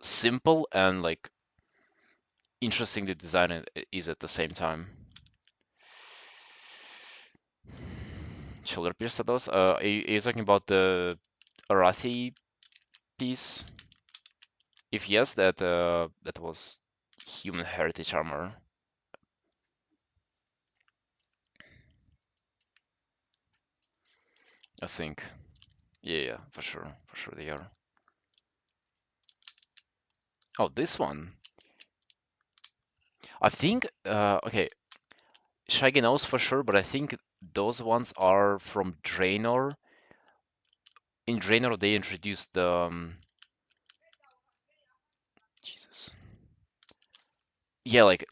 simple and like interestingly designed is at the same time. Shoulder piercers. Are you talking about the Arathi piece? If yes, that was human heritage armor. I think. Yeah, yeah, for sure they are. Oh, this one. I think. Okay, Shaggy knows for sure, but I think those ones are from Draenor. In Draenor, they introduced the Jesus. Yeah, like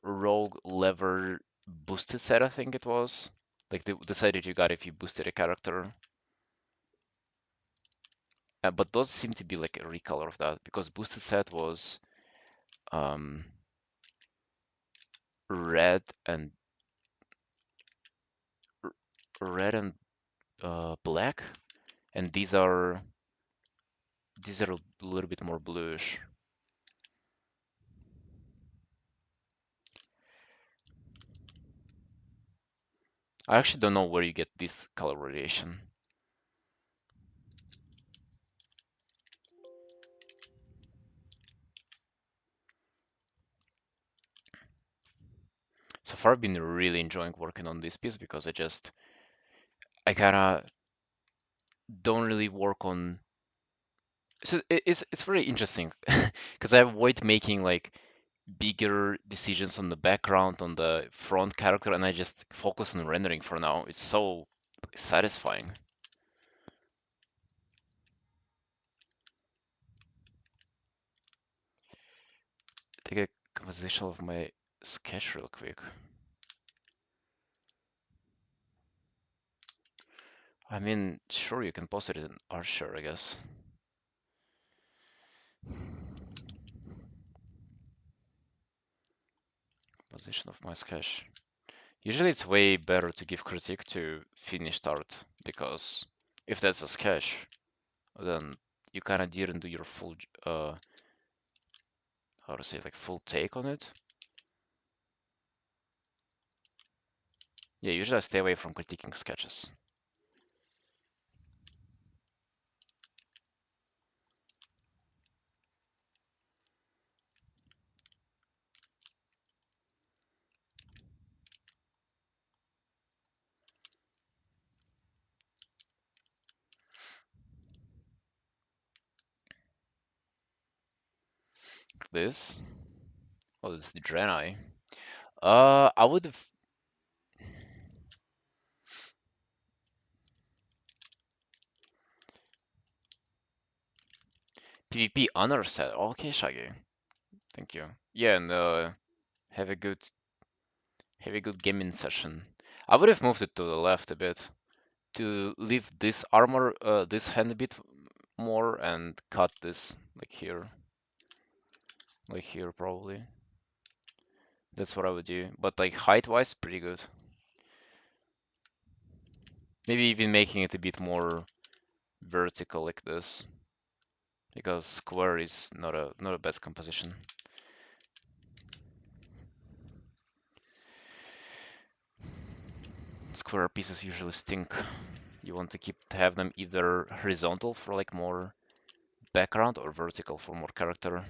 rogue lever boosted set, I think it was. Like the set that you got if you boosted a character. But those seem to be like a recolor of that because boosted set was um, red and red and black, and these are a little bit more bluish. I actually don't know where you get this color variation. So far, I've been really enjoying working on this piece because I kind of don't really work on. So it's very interesting because I avoid making like bigger decisions on the background, on the front character, and I just focus on rendering for now. It's so satisfying. Take a composition of my sketch real quick. I mean, sure, you can post it in Archer, I guess. Composition of my sketch. Usually it's way better to give critique to finished art because if that's a sketch, then you kind of didn't do your full, how to say, like full take on it. Yeah, usually I stay away from critiquing sketches. This, oh, this is the Draenei. I would have PvP honor set. Okay, Shaggy, thank you. Yeah, and have a good have a good gaming session. I would have moved it to the left a bit to leave this armor, this hand a bit more, and cut this like here probably. That's what I would do. But like height-wise, pretty good. Maybe even making it a bit more vertical like this, because square is not a best composition. Square pieces usually stink. You want to have them either horizontal for like more background or vertical for more character.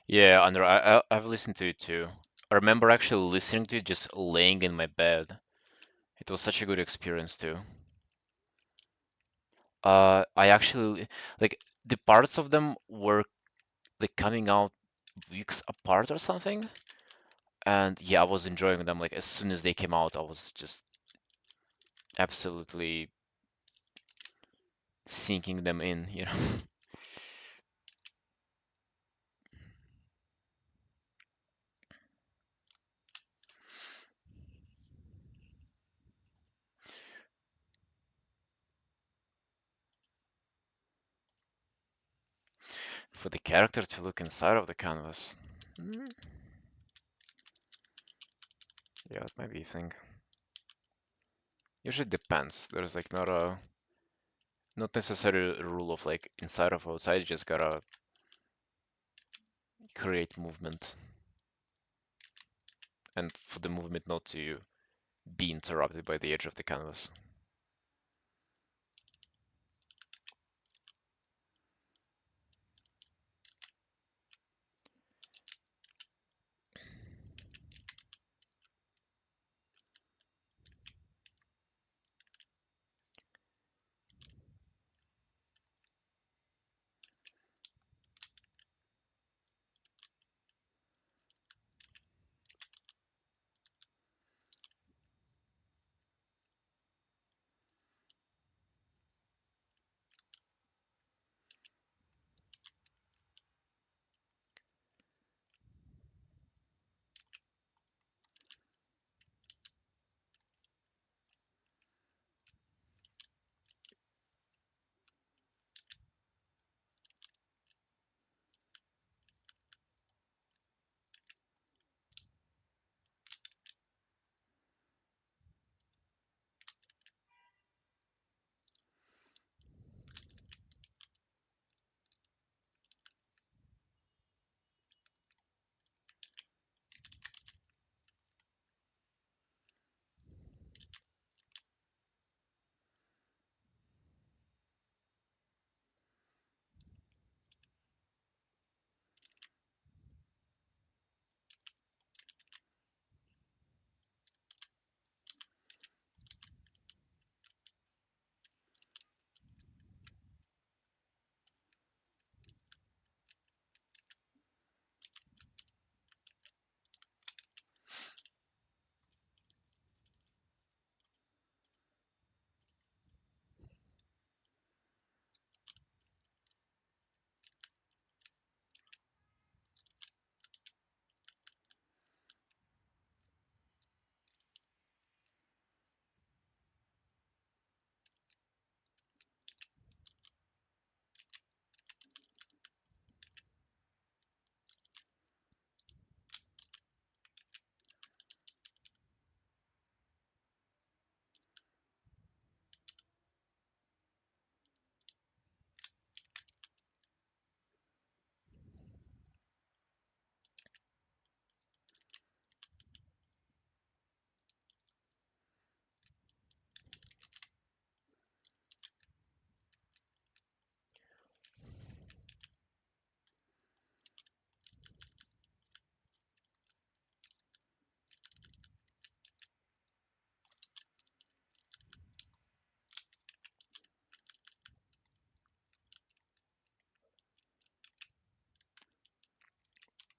Yeah, and I've listened to it too. I remember actually listening to it just laying in my bed. It was such a good experience too. I actually like the parts of them were like coming out weeks apart or something, and yeah, I was enjoying them. Like as soon as they came out, I was just absolutely sinking them in, you know. For the character to look inside of the canvas. Mm, yeah, it might be a thing. Usually depends. There's like not necessarily a rule of like inside or outside. You just gotta create movement, and for the movement not to be interrupted by the edge of the canvas.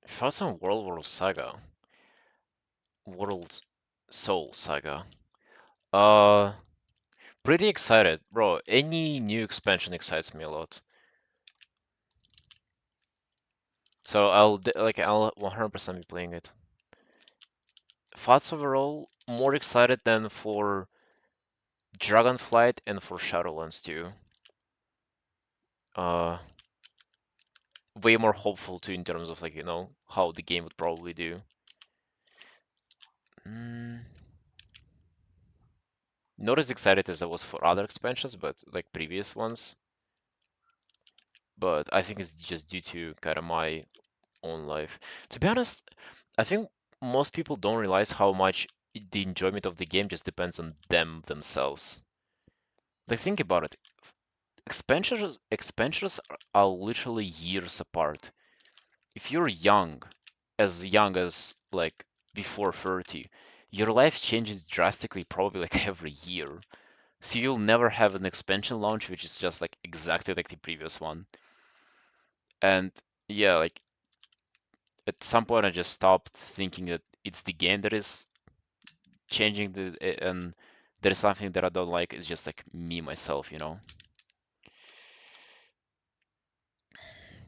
If I was on World Soul Saga, uh, pretty excited, bro. Any new expansion excites me a lot. So I'll 100% be playing it. Thoughts overall, more excited than for Dragonflight and for Shadowlands too. Uh, way more hopeful too in terms of like, how the game would probably do. Mm, not as excited as I was for other expansions, but like previous ones. But I think it's just due to kind of my own life. To be honest, I think most people don't realize how much the enjoyment of the game just depends on them themselves. Like think about it. Expansions are literally years apart. if you're young as like before 30, your life changes drastically probably like every year. So you'll never have an expansion launch which is just like exactly like the previous one. And yeah, like at some point I just stopped thinking that it's the game that is changing and there is something that I don't like. It's just like me myself, you know.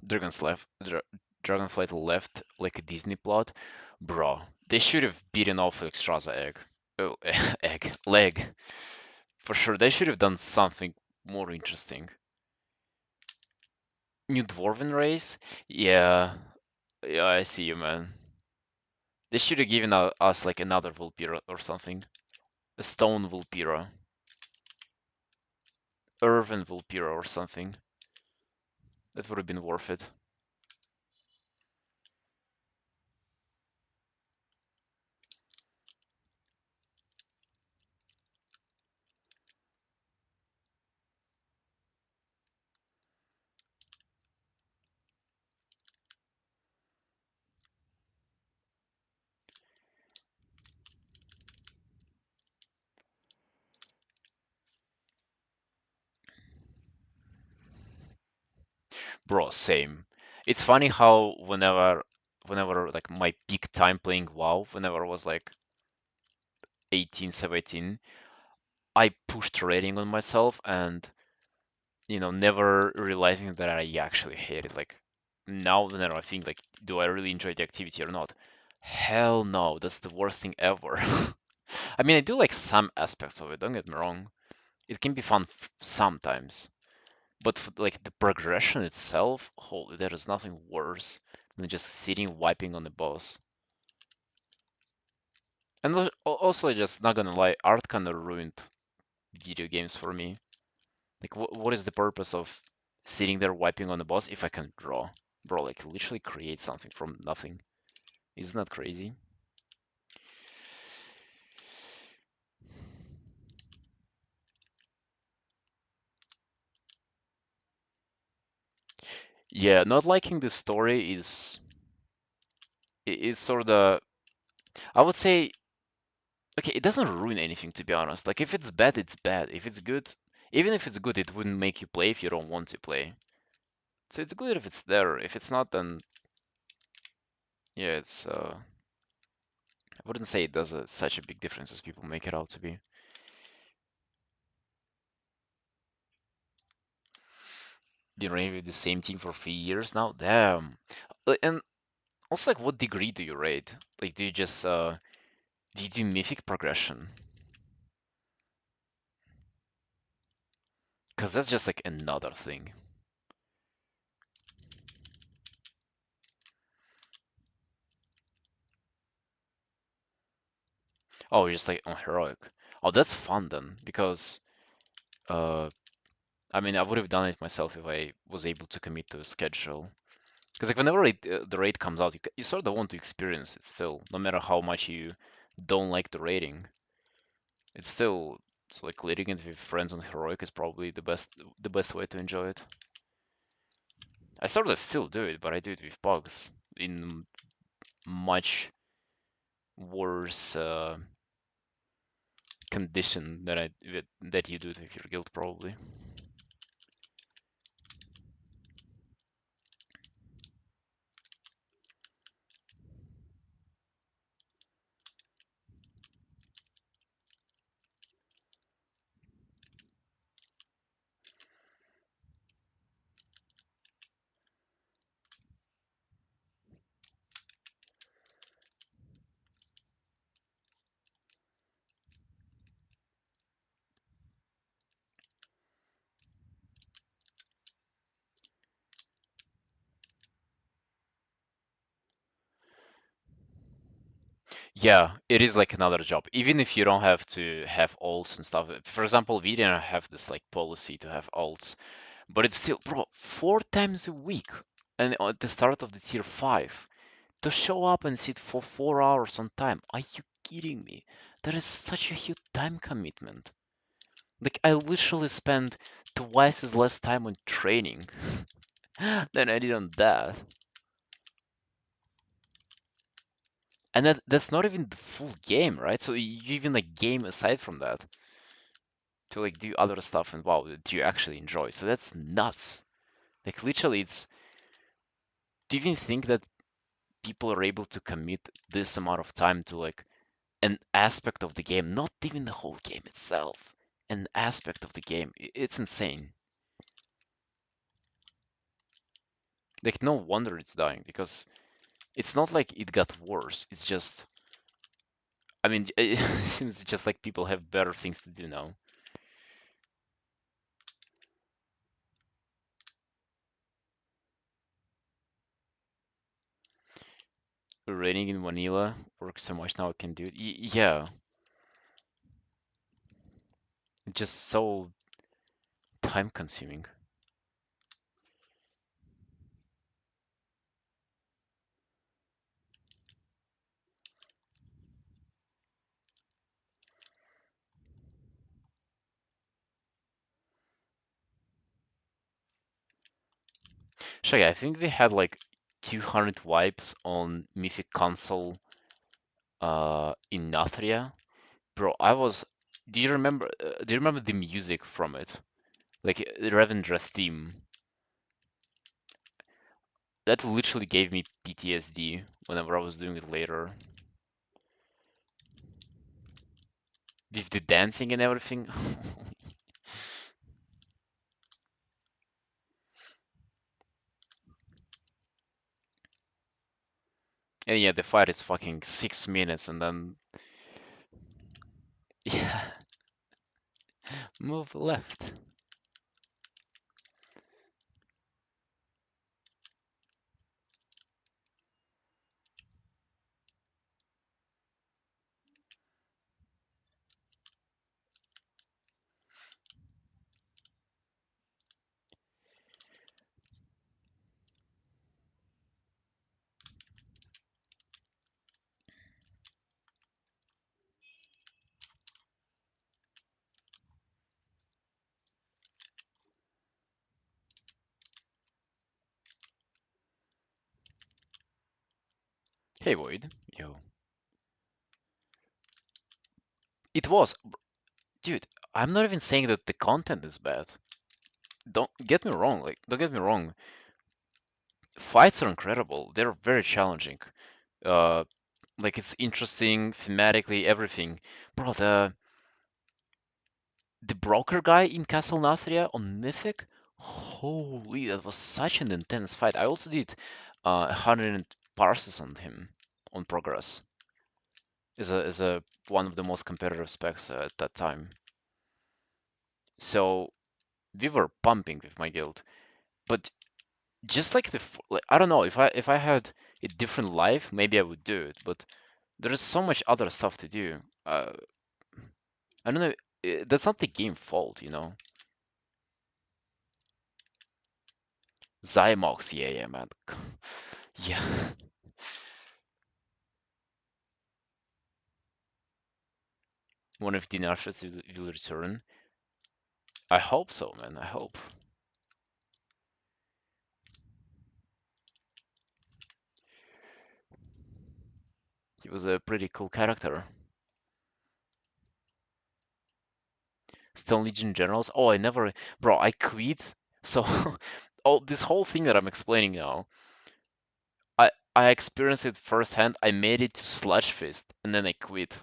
Dragon's left, Dragonflight left like a Disney plot, bro. They should have beaten off like Straza egg. Oh, egg, leg. For sure, they should have done something more interesting. New Dwarven race? Yeah, yeah, I see you, man. They should have given us like another Vulpira or something. A stone Vulpira. Earthen Vulpira or something. That would have been worth it. Bro, same. It's funny how whenever like my peak time playing WoW, whenever I was like 18, 17, I pushed rating on myself and never realizing that I actually hate it. Like now that I think like, do I really enjoy the activity or not? Hell no, that's the worst thing ever. I mean, I do like some aspects of it, don't get me wrong. It can be fun sometimes. But like the progression itself, holy, there is nothing worse than just sitting wiping on the boss. And also, just not gonna lie, art kind of ruined video games for me. Like, what is the purpose of sitting there wiping on the boss if I can draw? Bro, like, literally create something from nothing. Isn't that crazy? Yeah, not liking the story is sort of, I would say, okay, it doesn't ruin anything to be honest. Like, if it's bad, it's bad. If it's good, even if it's good, it wouldn't make you play if you don't want to play. So it's good if it's there. If it's not, then yeah, I wouldn't say it does such a big difference as people make it out to be. Been running with the same team for 3 years now. Damn. And also, like, what degree do you rate? Like, do you do mythic progression? Because that's just like another thing. Oh, just like on heroic. Oh, that's fun then, because uh, I mean, I would have done it myself if I was able to commit to a schedule. Because like whenever the raid comes out, you sort of want to experience it still, no matter how much you don't like the rating. It's still it's like leading it with friends on heroic is probably the best way to enjoy it. I sort of still do it, but I do it with bugs in much worse condition that you do it with your guild probably. Yeah, it is like another job. Even if you don't have to have alts and stuff. For example, we didn't have this like policy to have alts, but it's still, bro, 4 times a week, and at the start of the tier 5, to show up and sit for 4 hours on time. Are you kidding me? That is such a huge time commitment. Like I literally spend twice as less time on training than I did on that. And that's not even the full game, right? So you even like game aside from that to like do other stuff, and wow, do you actually enjoy? So that's nuts. Like literally, it's do you even think that people are able to commit this amount of time to like an aspect of the game, not even the whole game itself, an aspect of the game? It's insane. Like no wonder it's dying because it's not like it got worse. It's just, I mean, it seems just like people have better things to do now. Raining in Manila works so much now I can do it. Yeah, it's just so time consuming. Sure, yeah, I think we had like 200 wipes on Mythic Console in Nathria. Bro, I was. Do you remember the music from it? Like the Revendreth theme. That literally gave me PTSD whenever I was doing it later. With the dancing and everything. And yeah, the fight is fucking 6 minutes and then yeah, move left. Hey Void. Yo. It was. Dude, I'm not even saying that the content is bad. Don't get me wrong, like, don't get me wrong. Fights are incredible. They're very challenging. Uh, like, it's interesting thematically, everything. Bro, the broker guy in Castle Nathria on Mythic, holy, that was such an intense fight. I also did 100 parses on him on progress. Is a one of the most competitive specs at that time. So we were pumping with my guild, but just like like, I don't know if I had a different life, maybe I would do it. But there is so much other stuff to do. I don't know. That's not the game fault, you know. Zymox, yeah, yeah, man. Yeah, one of the nerfs will return. I hope so, man. I hope. He was a pretty cool character. Stone Legion Generals. Oh, I never, bro. I quit. So, oh, this whole thing that I'm explaining now, I experienced it firsthand. I made it to Sludge Fist, and then I quit,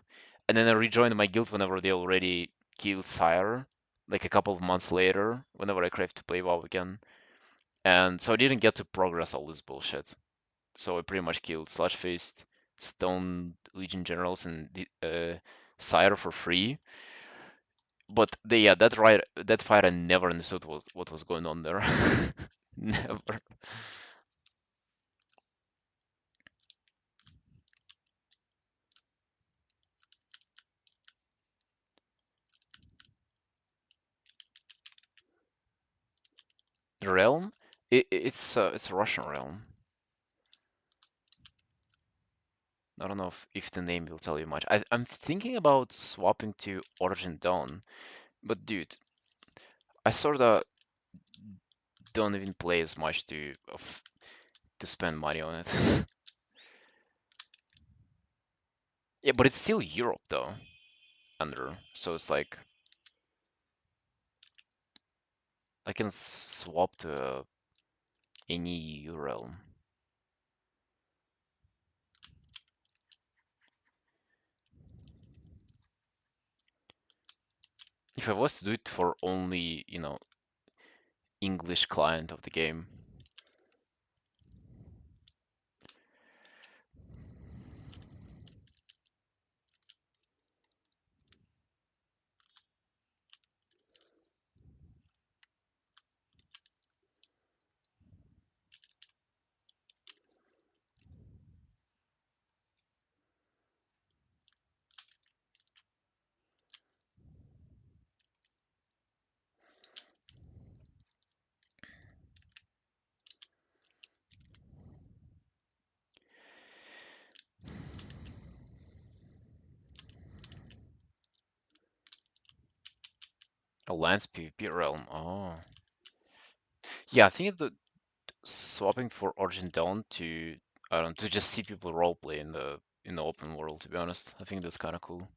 and then I rejoined my guild whenever they already killed Sire, like a couple of months later, whenever I craved to play WoW again. And so I didn't get to progress all this bullshit. So I pretty much killed Sludge Fist, Stone Legion Generals, and Sire for free. But yeah, that fight I never understood what was going on there. Never. The realm? It's a Russian realm. I don't know if the name will tell you much. I'm thinking about swapping to Origin Dawn, but dude, I sort of don't even play as much to spend money on it. Yeah, but it's still Europe though, under. So it's like I can swap to any EU realm. If I was to do it for only, English client of the game. A Lance PvP realm. Oh. Yeah, I think the swapping for Origin Dawn to I don't know, to just see people roleplay in the open world, to be honest. I think that's kind of cool.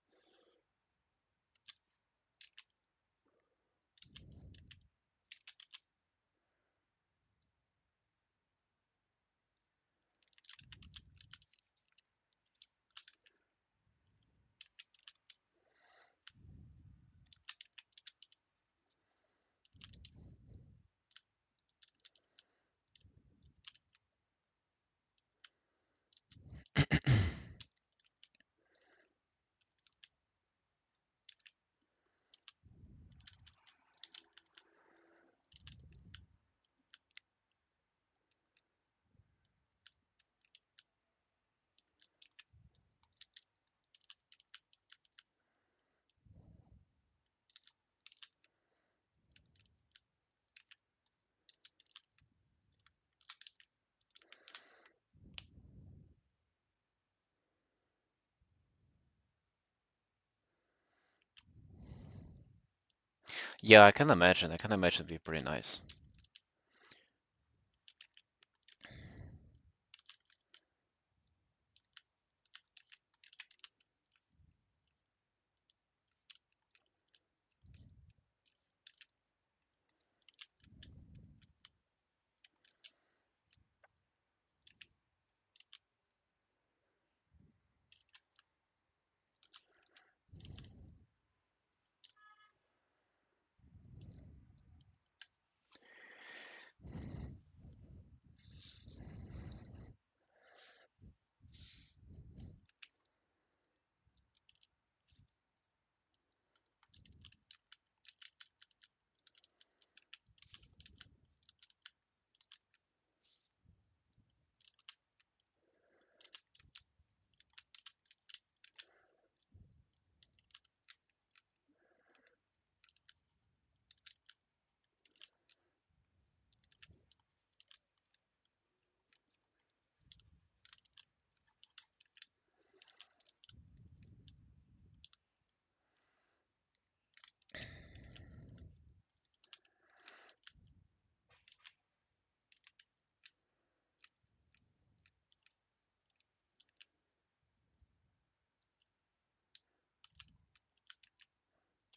Yeah, I can imagine. I can imagine it'd be pretty nice.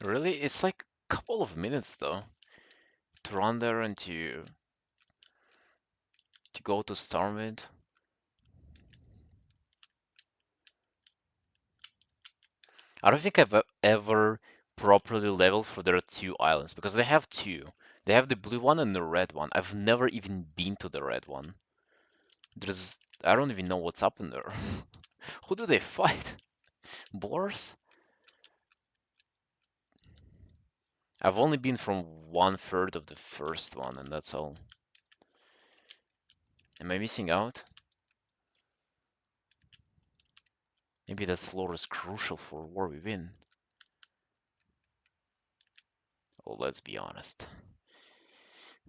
Really? It's like a couple of minutes though to run there and to go to Starmid. I don't think I've ever properly leveled for their two islands because they have two. They have the blue one and the red one. I've never even been to the red one. I don't even know what's up in there. Who do they fight? Boars? I've only been from 1/3 of the first one, and that's all. Am I missing out? Maybe that lore is crucial for War we win. Oh, let's be honest.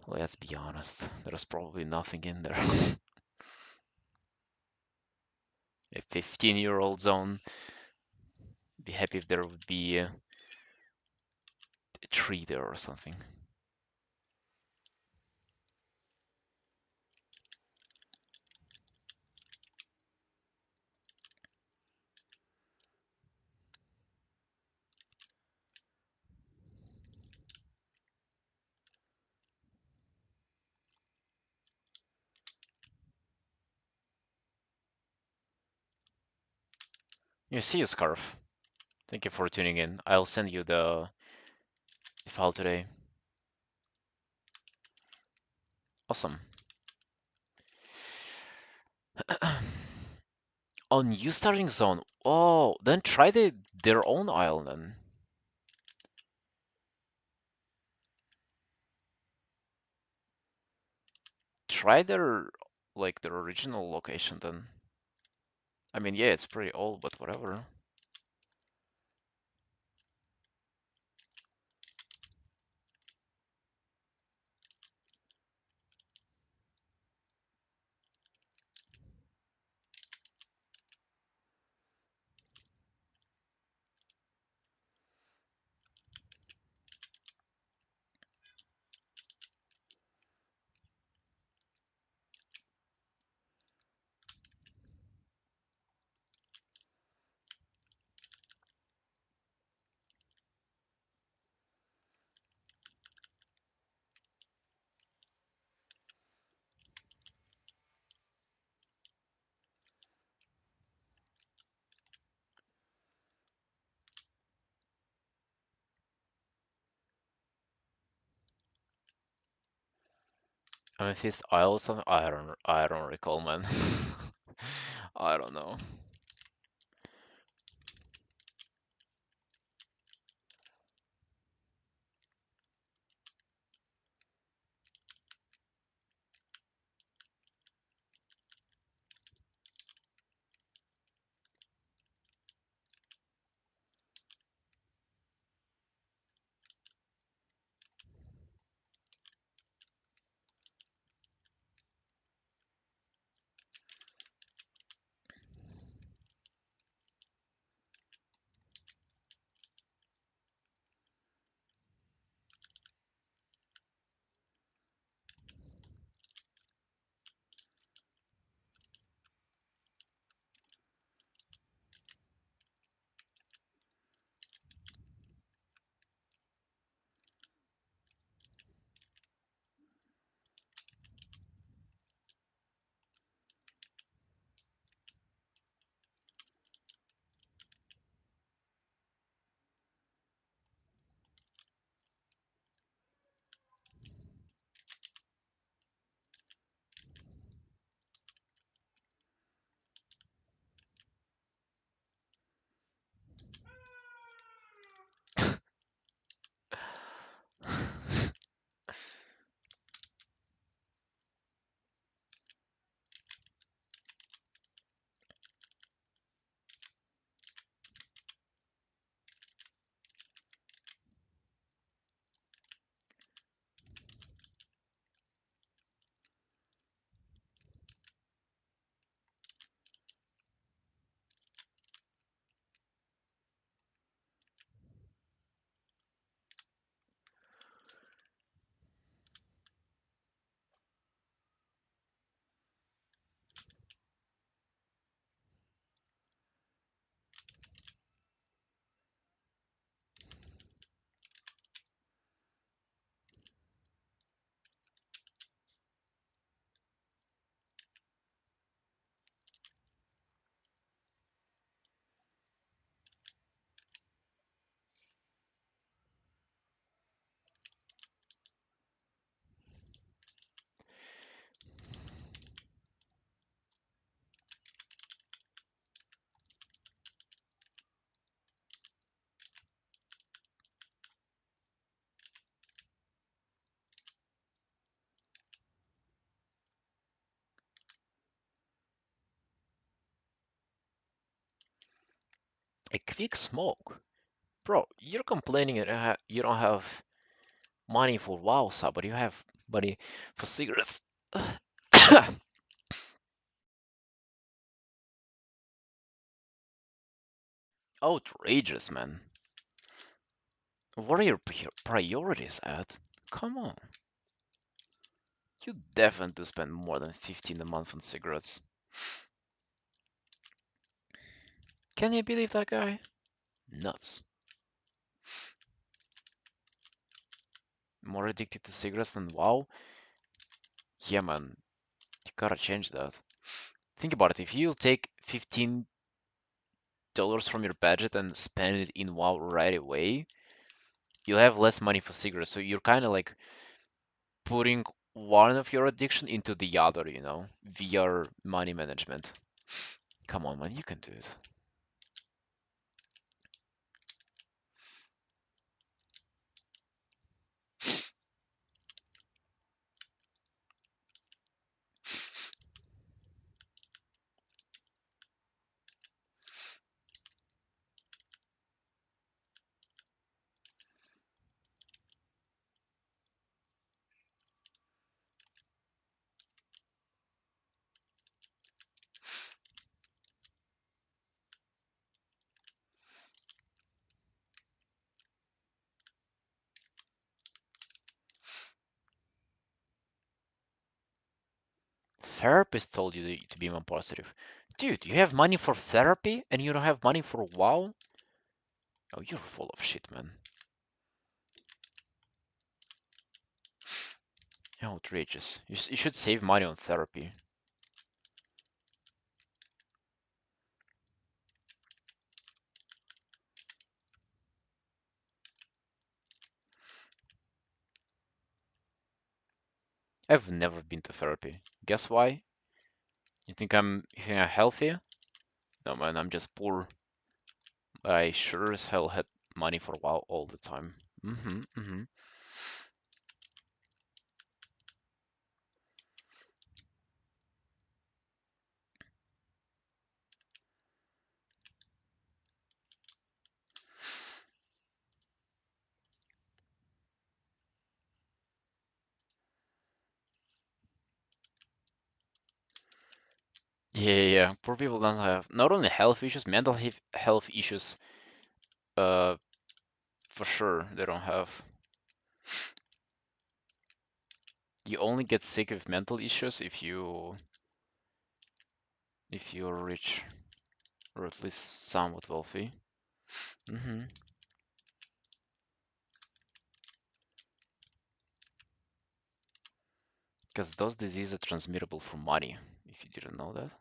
Let's be honest. There's probably nothing in there. A 15-year-old zone. Be happy if there would be a tree there or something. You see you, Scarf. Thank you for tuning in. I'll send you the file today. Awesome. On new starting zone. Oh, then try their own island then. Try their original location then. I mean, yeah, it's pretty old, but whatever. Amethyst Isle or something? I don't recall, man. I don't know. A quick smoke? Bro, you're complaining you don't have money for WoW sub, but you have money for cigarettes. Outrageous, man. What are your priorities at? Come on. You definitely spend more than 15 a month on cigarettes. Can you believe that guy? Nuts. More addicted to cigarettes than WoW? Yeah, man. You gotta change that. Think about it. If you take 15 dollars from your budget and spend it in WoW right away, you'll have less money for cigarettes. So you're kind of like putting one of your addiction into the other, via money management. Come on, man, you can do it. Therapist told you to be more positive. Dude, you have money for therapy and you don't have money for WoW? Oh, you're full of shit, man. Outrageous. You should save money on therapy. I've never been to therapy. Guess why? You think I'm healthy? No, man, I'm just poor. But I sure as hell had money for WoW all the time. Mm-hmm. Yeah. Poor people don't have not only health issues, mental health issues. Uh, for sure they don't have. You only get sick of mental issues if you're rich or at least somewhat wealthy. Mm-hmm. Because those diseases are transmittable through money. If you didn't know that.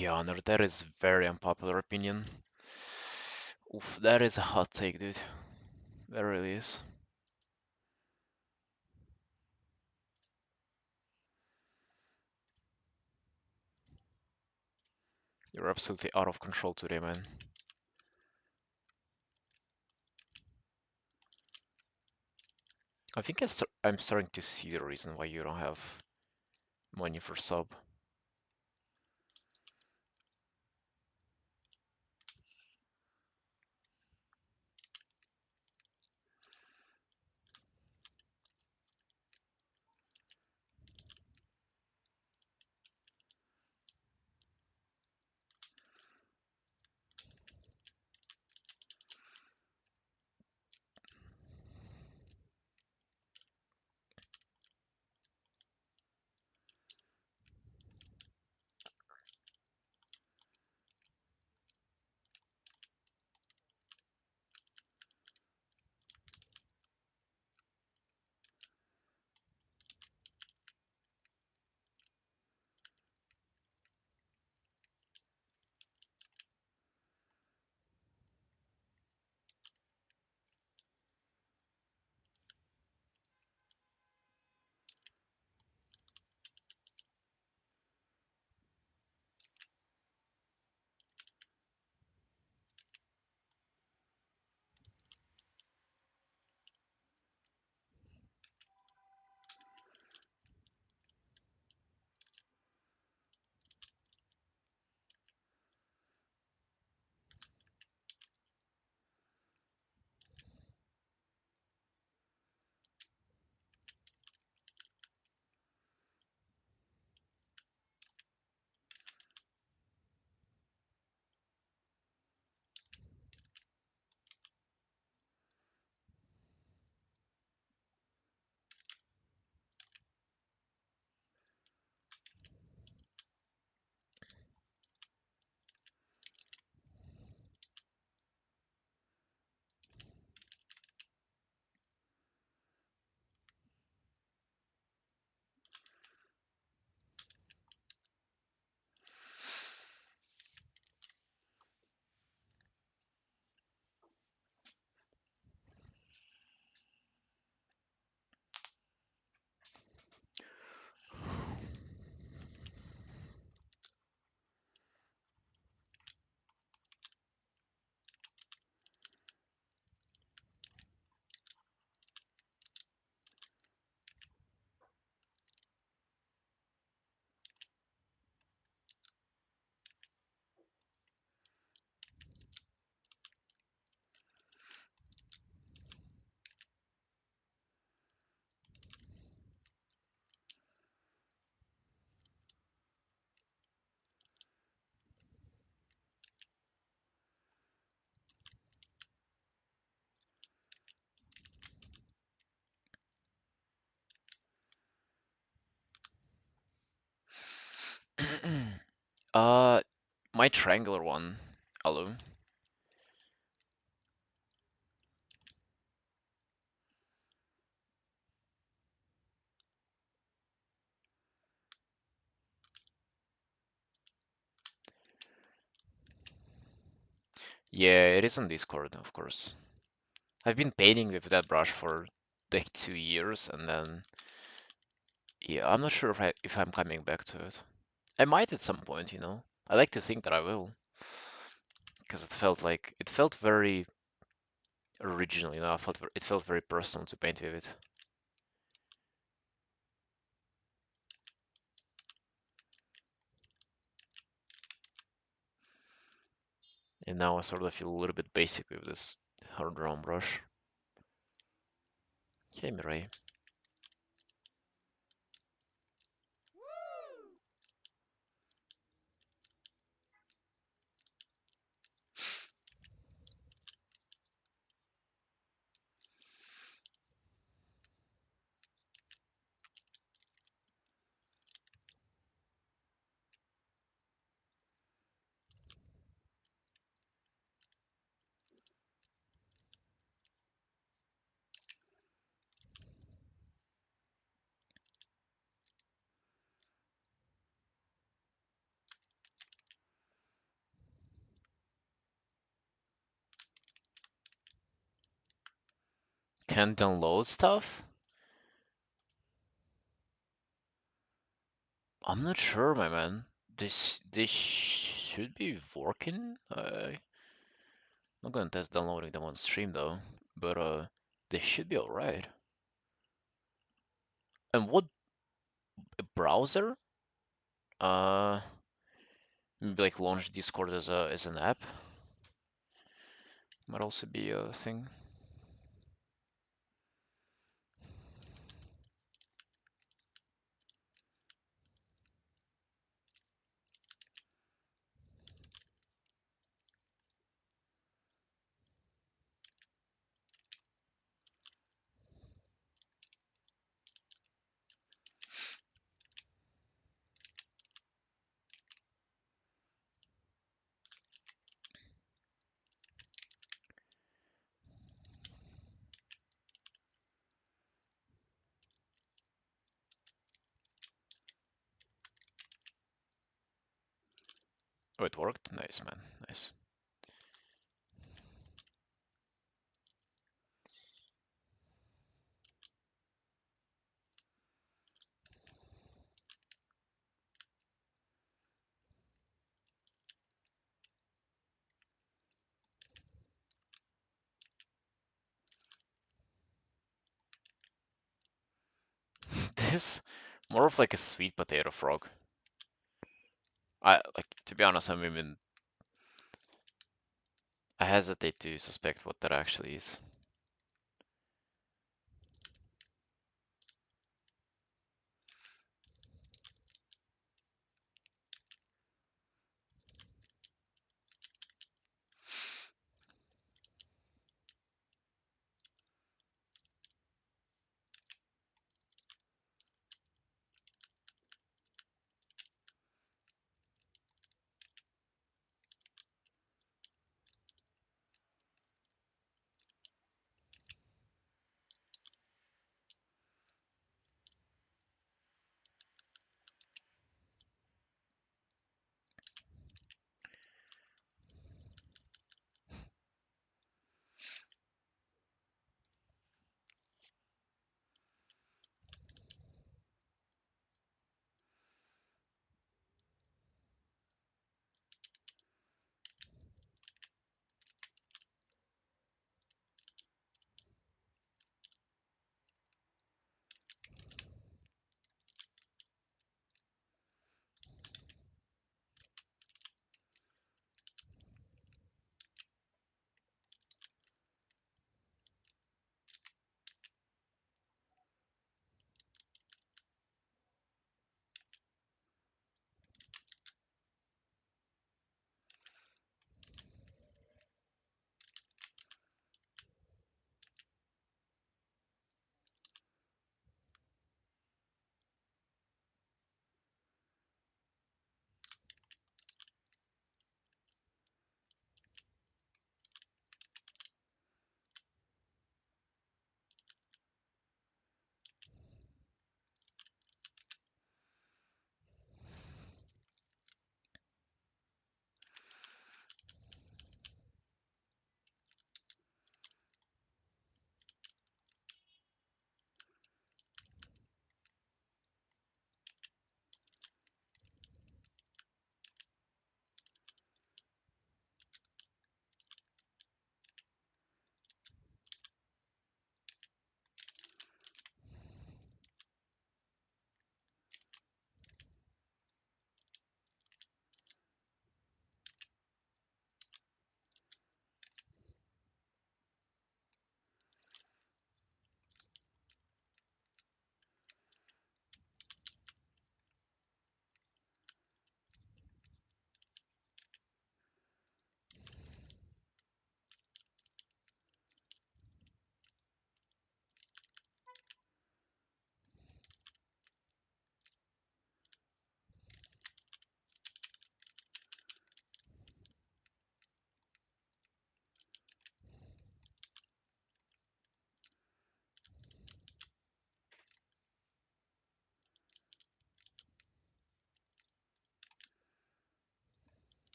Yeah, no, that is very unpopular opinion. Oof, that is a hot take, dude. That really is. You're absolutely out of control today, man. I think I'm starting to see the reason why you don't have money for sub. Uh, my triangular one. Hello. Yeah, it is on Discord, of course. I've been painting with that brush for like 2 years, and then yeah, I'm not sure if I'm coming back to it. I might at some point, you know. I like to think that I will, because it felt very original, you know. It felt very personal to paint with it. And now I sort of feel a little bit basic with this hard drawn brush. Okay, Mirai. can't download stuff? I'm not sure, my man. This should be working. I'm not gonna test downloading them on stream though, but they should be alright. And what browser? Uh, maybe like launch Discord as an app might also be a thing. Oh, it worked. Nice, man. Nice. This more of like a sweet potato frog. I like to be honest, I hesitate to suspect what that actually is.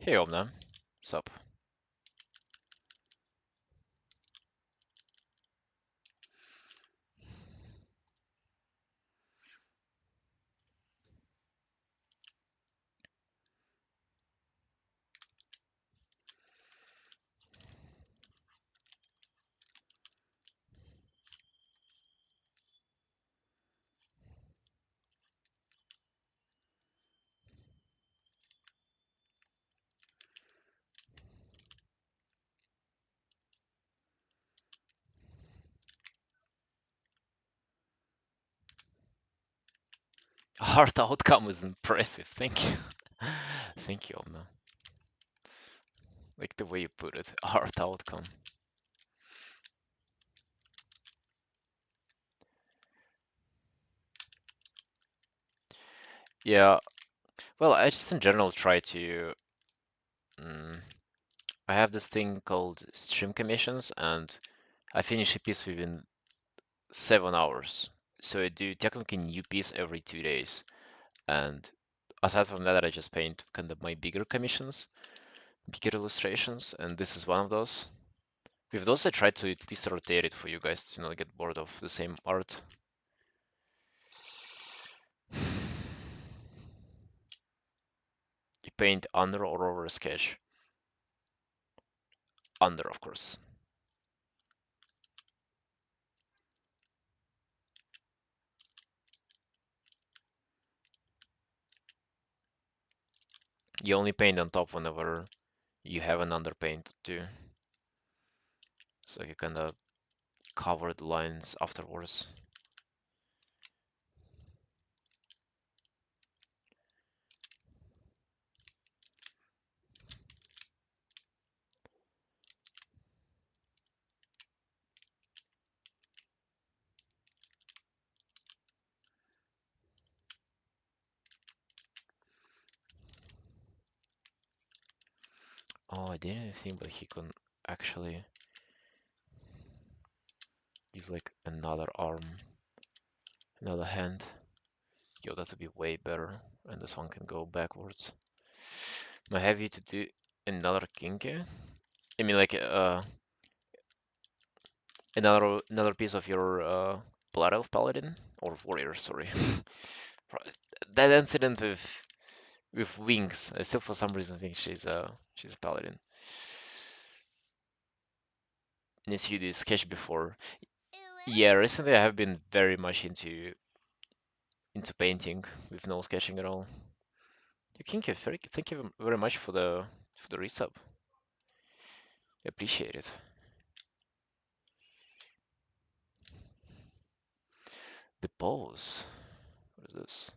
Hey Omna, sup? Hard outcome is impressive. Thank you. Thank you, Omna. Like the way you put it, hard outcome. Yeah, well, I just in general try to. Mm, I have this thing called stream commissions, and I finish a piece within 7 hours. So I do technically new piece every 2 days. And aside from that, I just paint kind of my bigger commissions, bigger illustrations, and this is one of those. With those, I try to at least rotate it for you guys to not get bored of the same art. You paint under or over a sketch. Under, of course. You only paint on top whenever you have an underpaint too. So you kind of cover the lines afterwards. Oh, I didn't think that he can actually use like another arm, another hand. Yo, that would be way better. And this one can go backwards. Am I have you to do another kinky? I mean, like another piece of your Blood Elf Paladin or Warrior, sorry. Right. That incident with wings, I still for some reason think she's a Paladin. Needs you this sketch before. Yeah, recently I have been very much into painting with no sketching at all. Thank you very much for the resub. I appreciate it. The pose. What is this?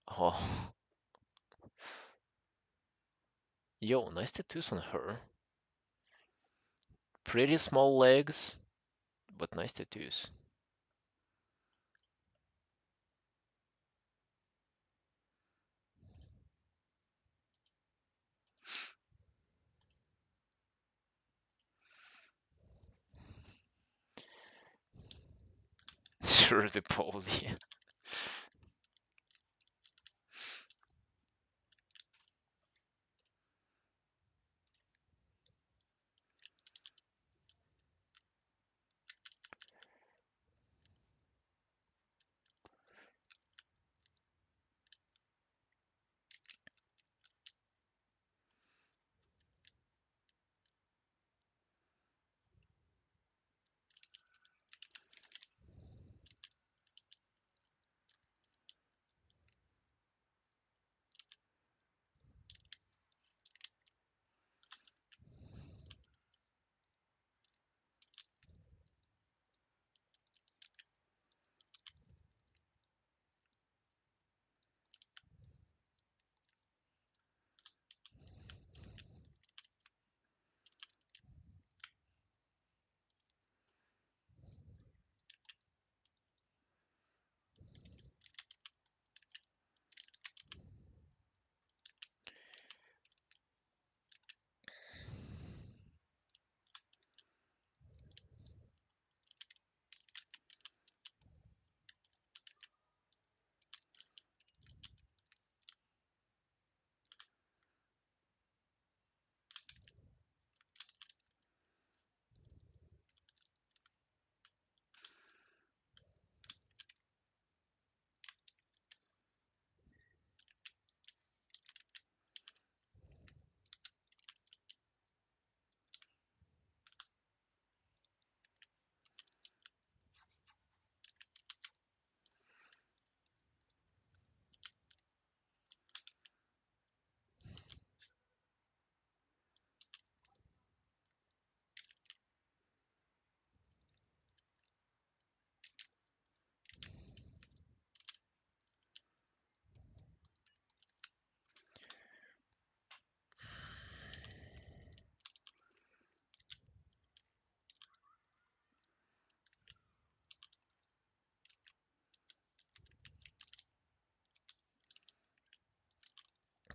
Oh, yo, nice tattoos on her. Pretty small legs, but nice tattoos. Sure, the pose, yeah.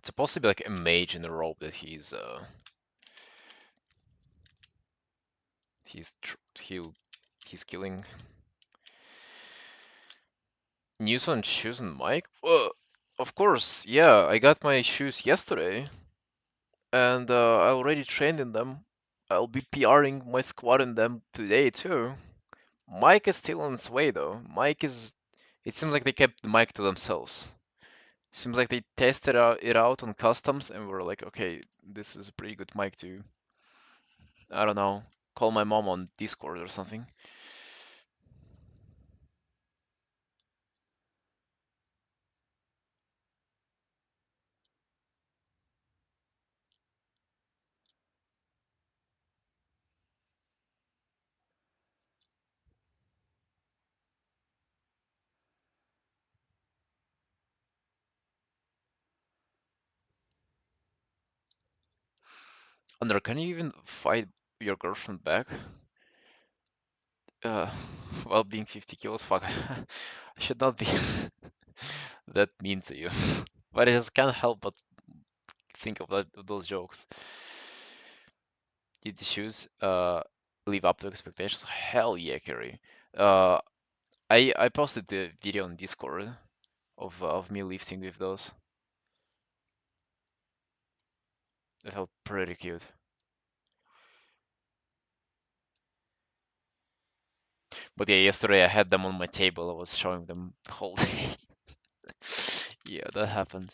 It's supposed to be like a mage in a robe that he's tr he's killing. News on shoes and mic? Of course, yeah. I got my shoes yesterday, and I already trained in them. I'll be PRing my squad in them today too. Mike is still on its way though. Mike is. It seems like they kept the mic to themselves. Seems like they tested it out on customs and were like, okay, this is a pretty good mic to, I don't know, call my mom on Discord or something. Under, can you even fight your girlfriend back? Uh, while being 50 kills, fuck, I should not be that mean to you. But I just can't help but think of those jokes. Did the shoes live up to expectations? Hell yeah, Kerry. Uh, I posted the video on Discord of me lifting with those. They felt pretty cute. But yeah, yesterday I had them on my table. I was showing them the whole day. Yeah, that happened.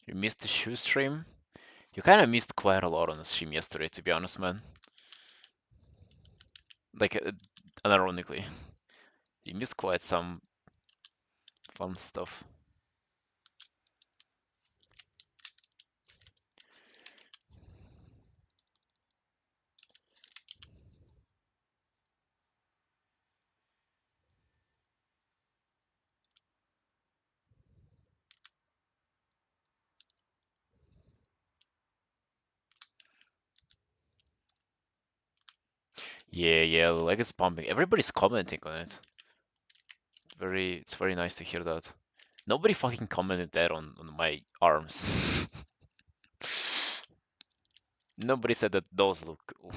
You missed the shoe stream? You kind of missed quite a lot on the stream yesterday, to be honest, man. Like, unironically, you missed quite some fun stuff. Yeah, yeah, the leg is pumping. Everybody's commenting on it. It's very nice to hear that. Nobody fucking commented that on my arms. Nobody said that those look cool.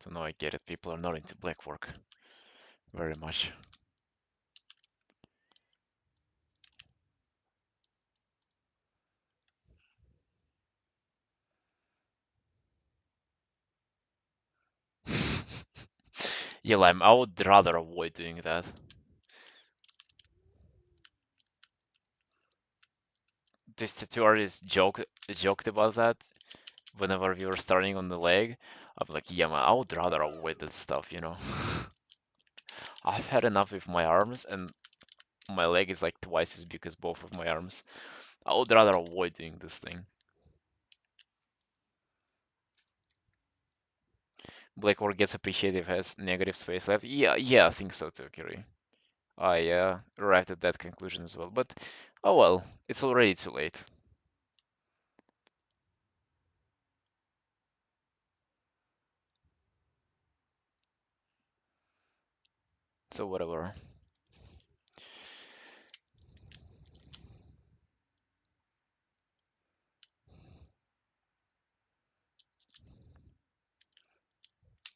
So now I get it. People are not into black work very much. Yeah, Lime, I would rather avoid doing that. This tattoo artist joked about that whenever we were starting on the leg. I'm like, yeah, man, I would rather avoid that stuff, you know. I've had enough with my arms, and my leg is like twice as big as both of my arms. I would rather avoid doing this thing. Black work gets appreciated if it has negative space left. Yeah, yeah, I think so too, Kiri. I arrived at that conclusion as well. But oh well, it's already too late. So whatever.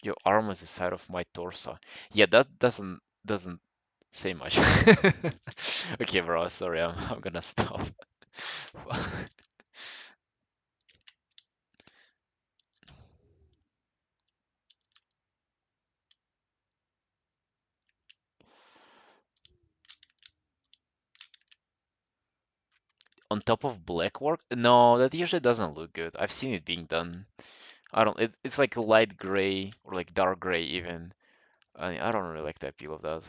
Your arm is the side of my torso. Yeah, that doesn't say much. Okay, bro, sorry, I'm gonna stop. On top of black work? No, that usually doesn't look good. I've seen it being done. I don't. It's like a light gray or like dark gray even. I don't really like the appeal of that.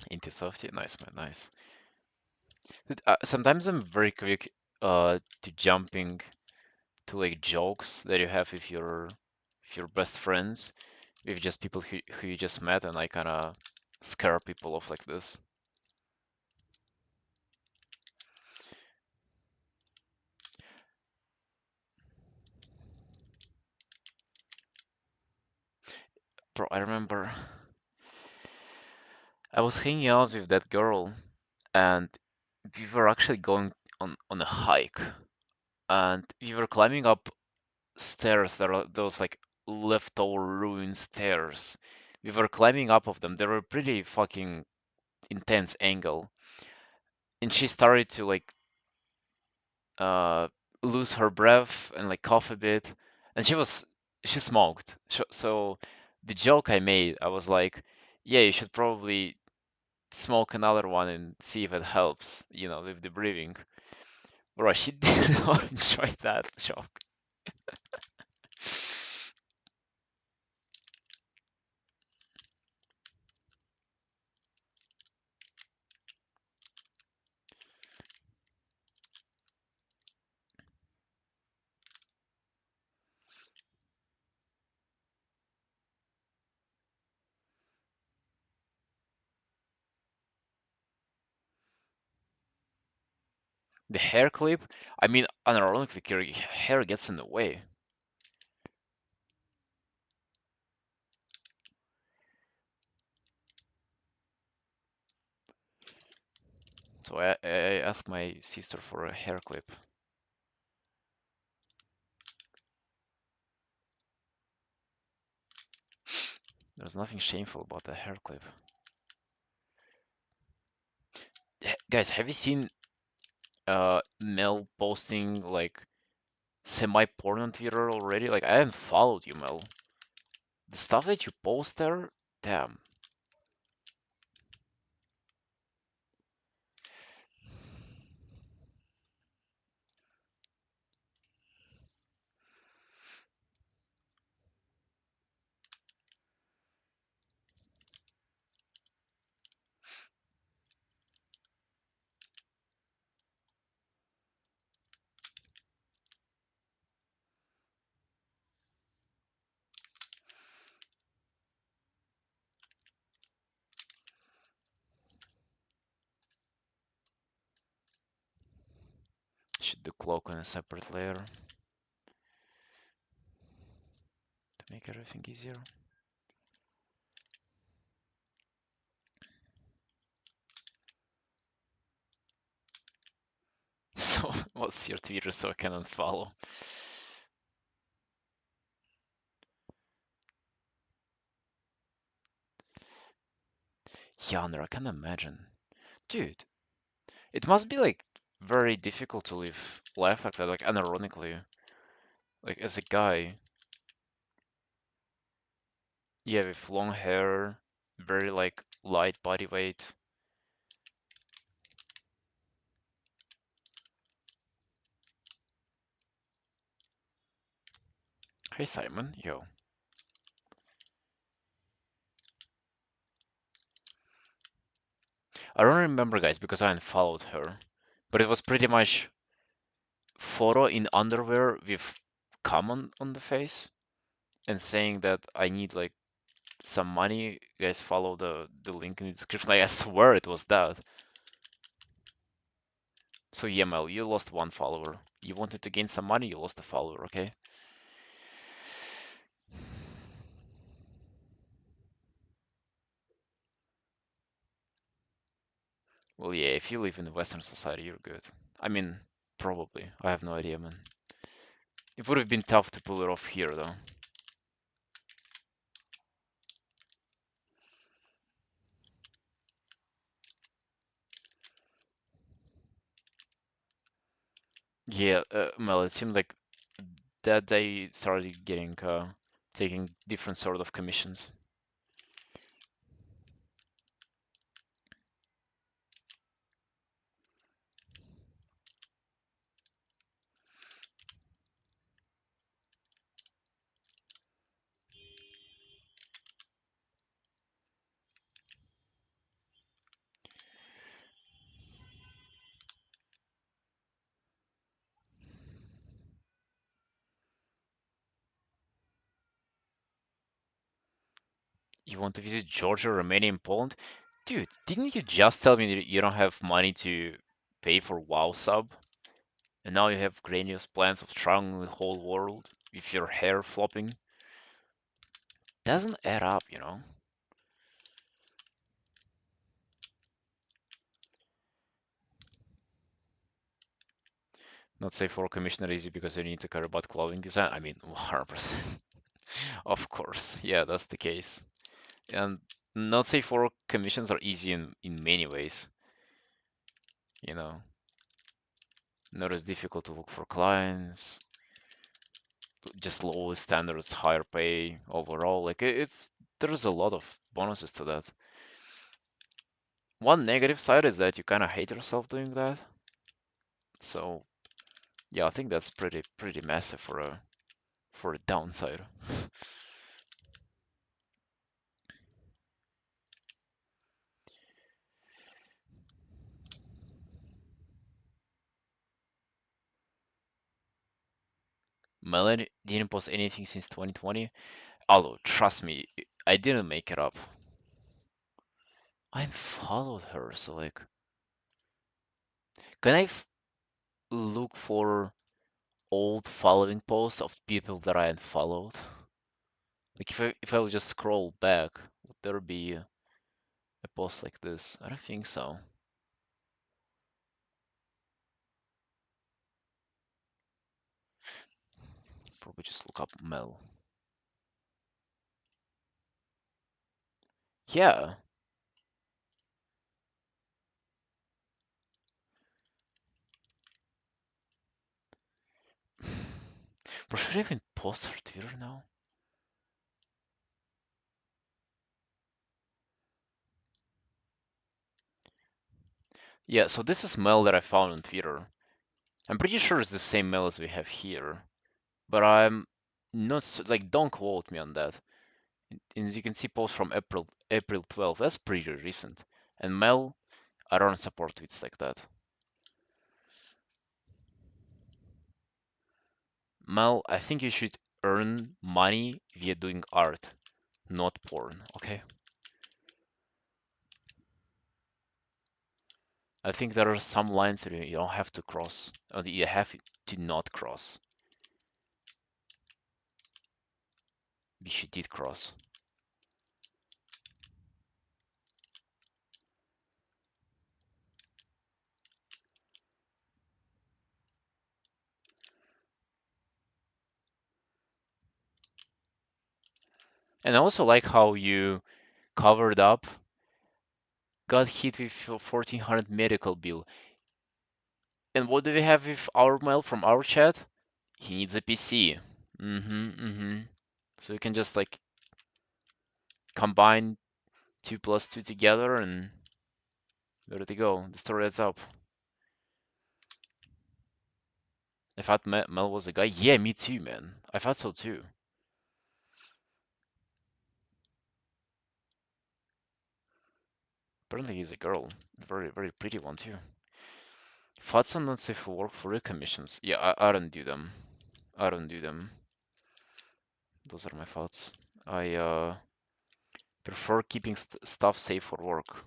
Into softy, nice man, nice. Sometimes I'm very quick to jumping to like jokes that you have if you're best friends with just people who you just met, and I kind of scare people off like this. Bro, I remember I was hanging out with that girl, and we were actually going on a hike, and we were climbing up stairs that are those like leftover ruined stairs. We were climbing up of them. They were pretty fucking intense angle, and she started to like uh lose her breath and like cough a bit, and she smoked. So the joke I made, I was like, yeah, you should probably smoke another one and see if it helps, with the breathing. Bro, she did not enjoy that joke. The hair clip, I mean, unironically, hair gets in the way. So I asked my sister for a hair clip. There's nothing shameful about the hair clip. Guys, have you seen Mel posting like semi-porn on Twitter already? Like, I haven't followed you, Mel. The stuff that you post there, damn. Should do cloak on a separate layer to make everything easier. So, what's your Twitter so I can unfollow? Yonder, I can imagine. Dude, it must be like very difficult to live life like that, like unironically. Like as a guy, yeah, with long hair, very like light body weight. Hey Simon, yo. I don't remember guys because I unfollowed her, but it was pretty much photo in underwear with cum on the face and saying that I need like some money. You guys follow the link in the description. Like I swear it was that. So Yemel, you lost one follower. You wanted to gain some money, you lost a follower, okay? Well, yeah, if you live in the Western society, you're good. I mean, probably. I have no idea, man. It would have been tough to pull it off here, though. Yeah, well, it seemed like that they started getting taking different sort of commissions. You want to visit Georgia, Romania, and Poland? Dude, didn't you just tell me that you don't have money to pay for WoW sub? And now you have grandiose plans of traveling the whole world with your hair flopping? Doesn't add up, you know? Not safe for commissioner easy because you need to care about clothing design. I mean, 100%. Of course. Yeah, that's the case. And not safe for commissions are easy in many ways, you know? Not as difficult to look for clients, just lower standards, higher pay overall. Like it's there's a lot of bonuses to that. One negative side is that you kind of hate yourself doing that. So yeah, I think that's pretty massive for a downside. Melanie didn't post anything since 2020. Although, trust me, I didn't make it up. I followed her, so like, can look for old following posts of people that I unfollowed? Like, if I would just scroll back, would there be a post like this? I don't think so. Probably just look up Mel. Yeah. But should I even post her Twitter now? Yeah, so this is Mel that I found on Twitter. I'm pretty sure it's the same Mel as we have here, but I'm not like don't quote me on that. And as you can see, post from April 12th. That's pretty recent. And Mel, I don't support tweets like that. Mel, I think you should earn money via doing art, not porn. Okay? I think there are some lines that you don't have to cross, or that you have to not cross, which you did cross. And I also like how you covered up, got hit with a 1400 medical bill. And what do we have with our mail from our chat? He needs a PC. Mm-hmm. So you can just like combine 2 plus 2 together and there they go. The story adds up. I thought Mel was a guy. Yeah, me too, man. I thought so too. Apparently he's a girl. Very pretty one too. Thoughts on not safe for work for commissions. Yeah, I don't do them. I don't do them. Those are my thoughts. I prefer keeping stuff safe for work.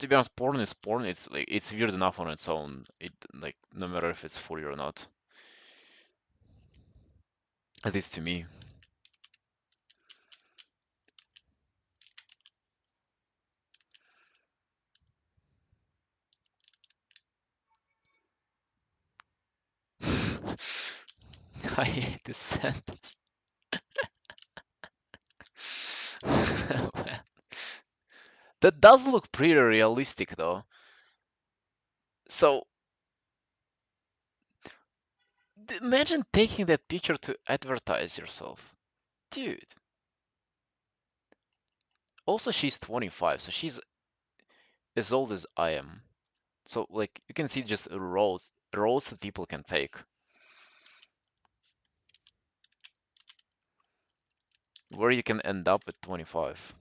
To be honest, porn is porn. It's like it's weird enough on its own. It like no matter if it's fully or not. At least to me. I hate this sentence. That does look pretty realistic though. So Imagine taking that picture to advertise yourself. Dude. Also, she's 25, so she's as old as I am. So, like, you can see just roads that people can take. Where you can end up at 25.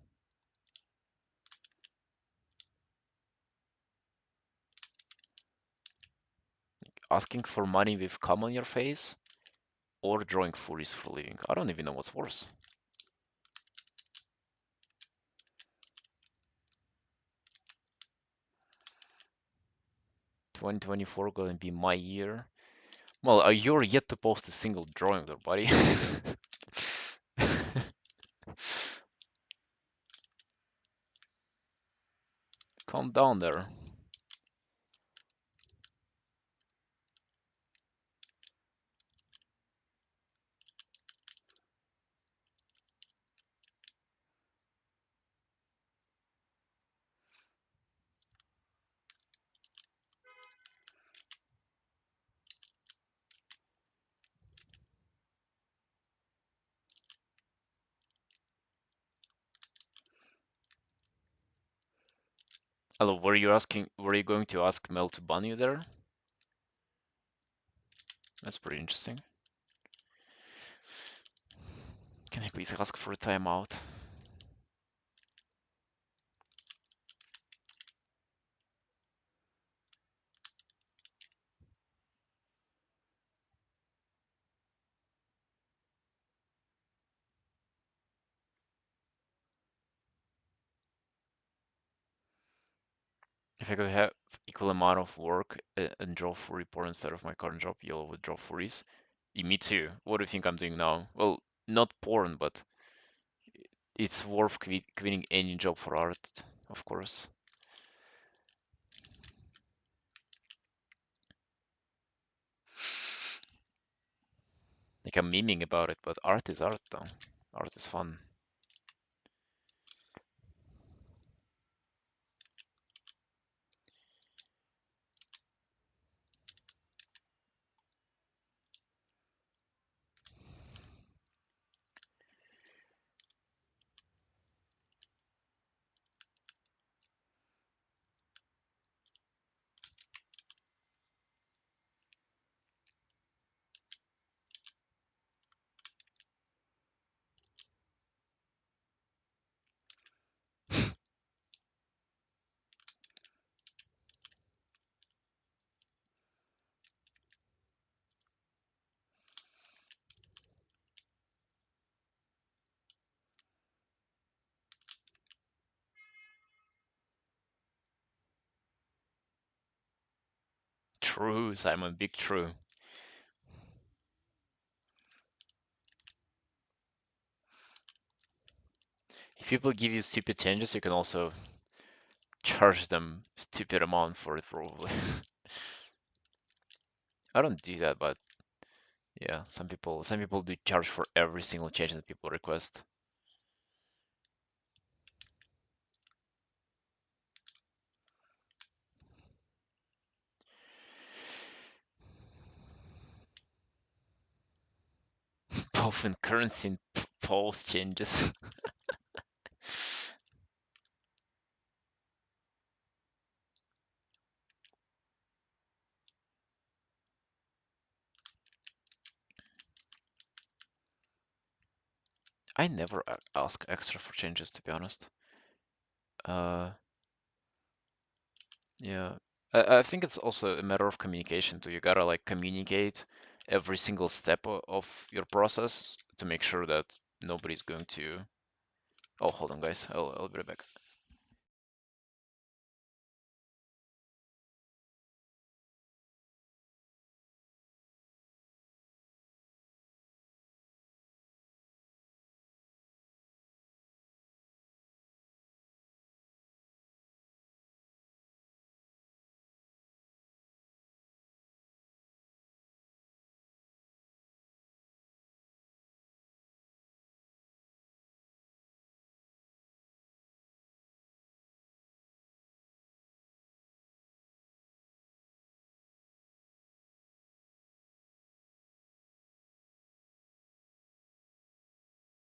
Asking for money with cum on your face or drawing furries for a living. I don't even know what's worse. 2024 gonna be my year. Well, you're yet to post a single drawing there, buddy. Calm down there. Hello, were you going to ask Mel to ban you there? That's pretty interesting. Can I please ask for a timeout? If I could have equal amount of work and draw furry porn instead of my current job, Yellow would draw furries. Me too. What do you think I'm doing now? Well, not porn, but it's worth quitting any job for art, of course. Like I'm memeing about it, but art is art though. Art is fun. True, Simon, big true. If people give you stupid changes, you can also charge them stupid amount for it, probably. I don't do that, but yeah, some people do charge for every single change that people request. Both in currency and pose changes. I never ask extra for changes, to be honest. Uh, yeah, I think it's also a matter of communication too. You gotta like communicate every single step of your process to make sure that nobody's going to. Oh, hold on, guys. I'll be right back.